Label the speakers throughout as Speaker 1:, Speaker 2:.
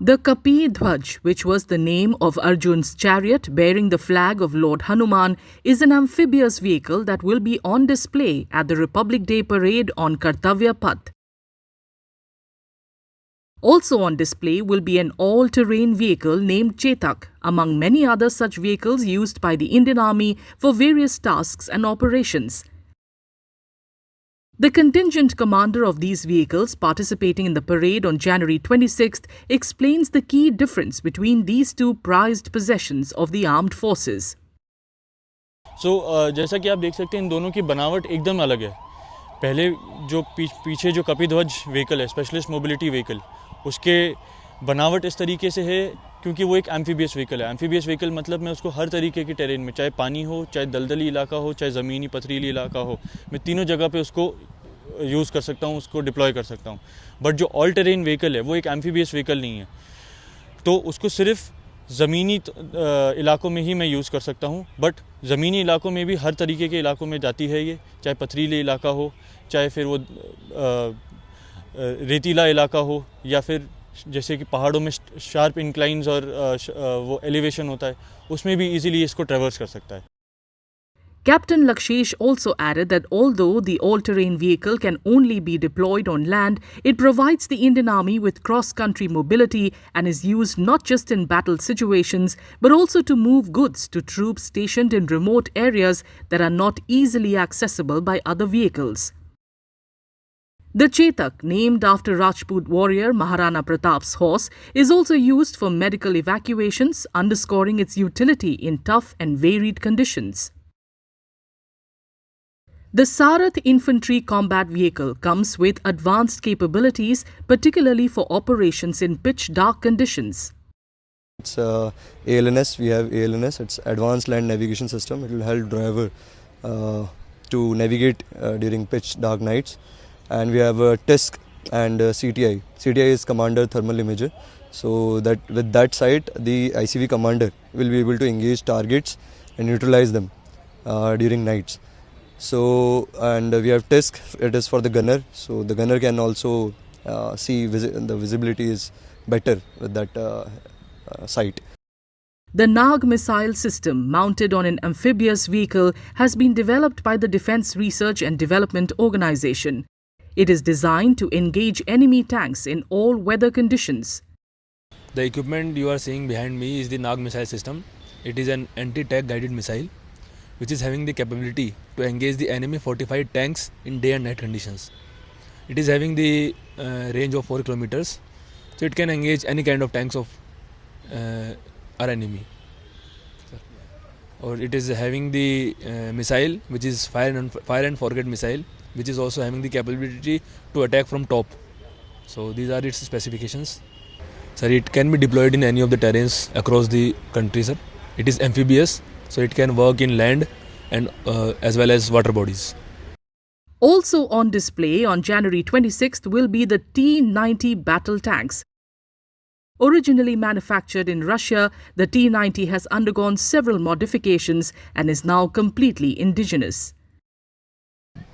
Speaker 1: The Kapi Dhwaj, which was the name of Arjun's chariot bearing the flag of Lord Hanuman, is an amphibious vehicle that will be on display at the Republic Day parade on Kartavya Path. Also on display will be an all-terrain vehicle named Chetak, among many other such vehicles used by the Indian Army for various tasks and operations. The contingent commander of these vehicles participating in the parade on January 26th explains the key difference between these two prized possessions of the armed forces.
Speaker 2: जैसा कि आप देख सकते हैं इन दोनों की बनावट एकदम अलग है। पहले जो पीछे जो कपि ध्वज व्हीकल है, स्पेशलिस्ट मोबिलिटी व्हीकल, उसके बनावट इस तरीके से है क्योंकि वो एक एम्फीबियस व्हीकल है। एम्फीबियस व्हीकल मतलब मैं उसको हर तरीके के टेरेन में, चाहे पानी हो, चाहे दलदली इलाका हो, चाहे ज़मीनी पथरीली इलाका हो, मैं तीनों जगह पे उसको यूज़ कर सकता हूँ, उसको डिप्लॉय कर सकता हूँ। बट जो ऑल टेरेन व्हीकल है वो एक एम्फीबियस व्हीकल नहीं है, तो उसको सिर्फ ज़मीनी इलाकों में ही मैं यूज़ कर सकता हूँ। बट ज़मीनी इलाकों में भी हर तरीके के इलाकों में जाती है ये, चाहे पथरीली इलाका हो, चाहे फिर वो रेतीला इलाका हो, या फिर जैसे कि पहाड़ों में शार्प इंक्लाइंस और वो एलिवेशन होता है, उसमें भी इजीली इसको ट्रैवर्स कर सकता है।
Speaker 1: Captain Lakshesh also added that although the all-terrain vehicle can only be deployed on land, it provides the Indian Army with cross-country mobility and is used not just in battle situations but also to move goods to troops stationed in remote areas that are not easily accessible by other vehicles. The Chetak, named after Rajput warrior Maharana Pratap's horse, is also used for medical evacuations, underscoring its utility in tough and varied conditions. The Sarath infantry combat vehicle comes with advanced capabilities, particularly for operations in pitch-dark conditions.
Speaker 3: It's ALNS, we have ALNS, it's Advanced Land Navigation System. It will help driver to navigate during pitch-dark nights. And we have TISC and CTI. CTI is Commander Thermal Imager. So that with that sight, the ICV commander will be able to engage targets and neutralize them during nights. So, and we have TISC, it is for the gunner, so the gunner can also see the visibility is better with that sight.
Speaker 1: The Nag missile system, mounted on an amphibious vehicle, has been developed by the Defence Research and Development Organisation. It is designed to engage enemy tanks in all weather conditions.
Speaker 4: The equipment you are seeing behind me is the Nag missile system. It is an anti-tank guided missile which is having the capability to engage the enemy fortified tanks in day and night conditions. It is having the range of 4 kilometers, so it can engage any kind of tanks of our enemy. Or it is having the missile which is fire and forget missile, which is also having the capability to attack from top. So these are its specifications. Sir, it can be deployed in any of the terrains across the country, sir. It is amphibious, so it can work in land and as well as water bodies.
Speaker 1: Also on display on January 26th will be the T-90 battle tanks. Originally manufactured in Russia, the T-90 has undergone several modifications and is now completely indigenous.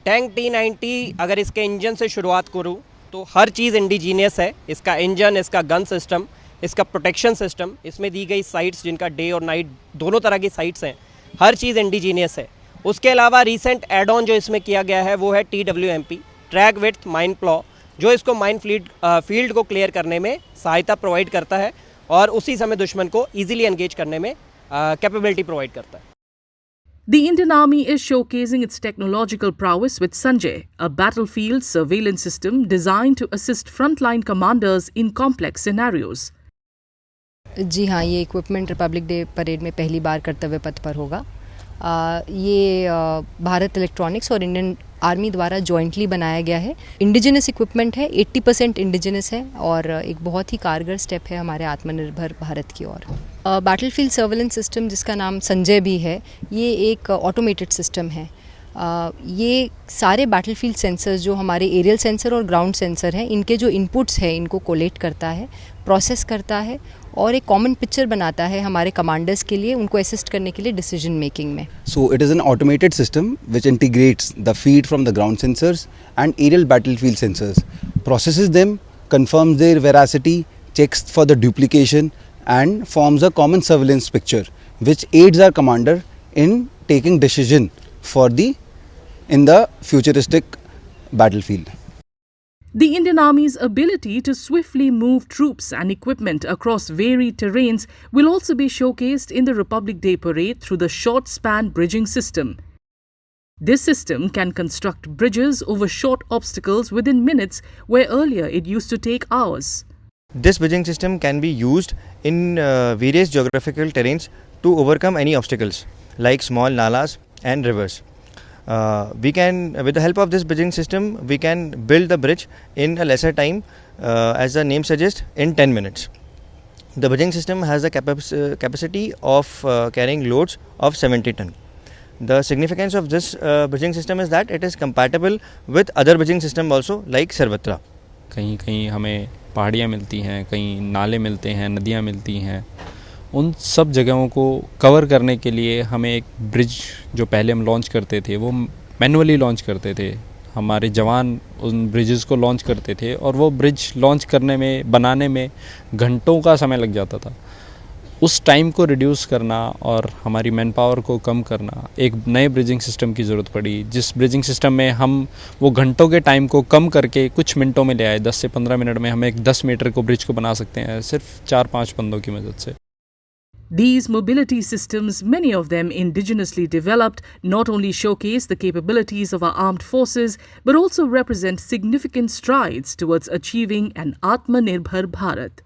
Speaker 5: Tank T-90 अगर इसके engine से शुरुआत करूं तो हर चीज़ indigenous है। इसका engine, इसका gun system, इसका प्रोटेक्शन सिस्टम, इसमें दी गई साइट्स जिनका डे और नाइट दोनों तरह की साइट्स हैं, हर चीज़ इंडिजीनियस है। उसके अलावा रीसेंट एड ऑन जो इसमें किया गया है वो है TWMP, track width mine plough, जो इसको माइन फील्ड को क्लियर करने में सहायता प्रोवाइड करता है और उसी समय दुश्मन को ईजिली एंगेज करने में कैपेबिलिटी प्रोवाइड करता है।
Speaker 1: The Indian Army is showcasing its technological prowess with Sanjay, a battlefield surveillance system designed to assist frontline commanders in complex scenarios.
Speaker 6: जी हाँ, ये इक्विपमेंट रिपब्लिक डे परेड में पहली बार कर्तव्य पथ पर होगा। ये भारत इलेक्ट्रॉनिक्स और इंडियन आर्मी द्वारा जॉइंटली बनाया गया है। इंडिजिनस इक्विपमेंट है, 80% इंडिजिनस है और एक बहुत ही कारगर स्टेप है हमारे आत्मनिर्भर भारत की ओर। बैटलफील्ड सर्वेलेंस सिस्टम, जिसका नाम संजय भी है, ये एक ऑटोमेटेड सिस्टम है। ये सारे बैटलफील्ड सेंसर्स जो हमारे एरियल सेंसर और ग्राउंड सेंसर हैं, इनके जो इनपुट्स हैं इनको कोलेक्ट करता है, प्रोसेस करता है और एक कॉमन पिक्चर बनाता है हमारे कमांडर्स के लिए, उनको असिस्ट करने के लिए डिसीजन मेकिंग में।
Speaker 7: So it is an automated system which integrates the feed from the ground sensors and aerial battlefield sensors, processes them, confirms their veracity, checks for the duplication, and forms a common surveillance picture, which aids our commander in taking decision in the futuristic battlefield.
Speaker 1: The Indian Army's ability to swiftly move troops and equipment across varied terrains will also be showcased in the Republic Day Parade through the short-span bridging system. This system can construct bridges over short obstacles within minutes, where earlier it used to take hours.
Speaker 8: This bridging system can be used in various geographical terrains to overcome any obstacles like small nalas and rivers. We can, with the help of this bridging system, we can build the bridge in a lesser time, as the name suggests, in 10 minutes. The bridging system has a capacity of carrying loads of 70 ton. The significance of this bridging system is that it is compatible with other bridging system also like Sarvatra.
Speaker 9: कहीं कहीं हमें पहाड़ियाँ मिलती हैं, कहीं नाले मिलते हैं, नदियाँ मिलती हैं। उन सब जगहों को कवर करने के लिए हमें एक ब्रिज, जो पहले हम लॉन्च करते थे वो मैनुअली लॉन्च करते थे, हमारे जवान उन ब्रिजेस को लॉन्च करते थे और वो ब्रिज लॉन्च करने में, बनाने में घंटों का समय लग जाता था। उस टाइम को रिड्यूस करना और हमारी मैन पावर को कम करना, एक नए ब्रिजिंग सिस्टम की ज़रूरत पड़ी, जिस ब्रिजिंग सिस्टम में हम वो घंटों के टाइम को कम करके कुछ मिनटों में ले आए। 10 से 15 मिनट में हम एक 10 मीटर को ब्रिज को बना सकते हैं सिर्फ 4-5 बंदों की मदद से।
Speaker 1: These mobility systems, many of them indigenously developed, not only showcase the capabilities of our armed forces, but also represent significant strides towards achieving an Atmanirbhar Bharat.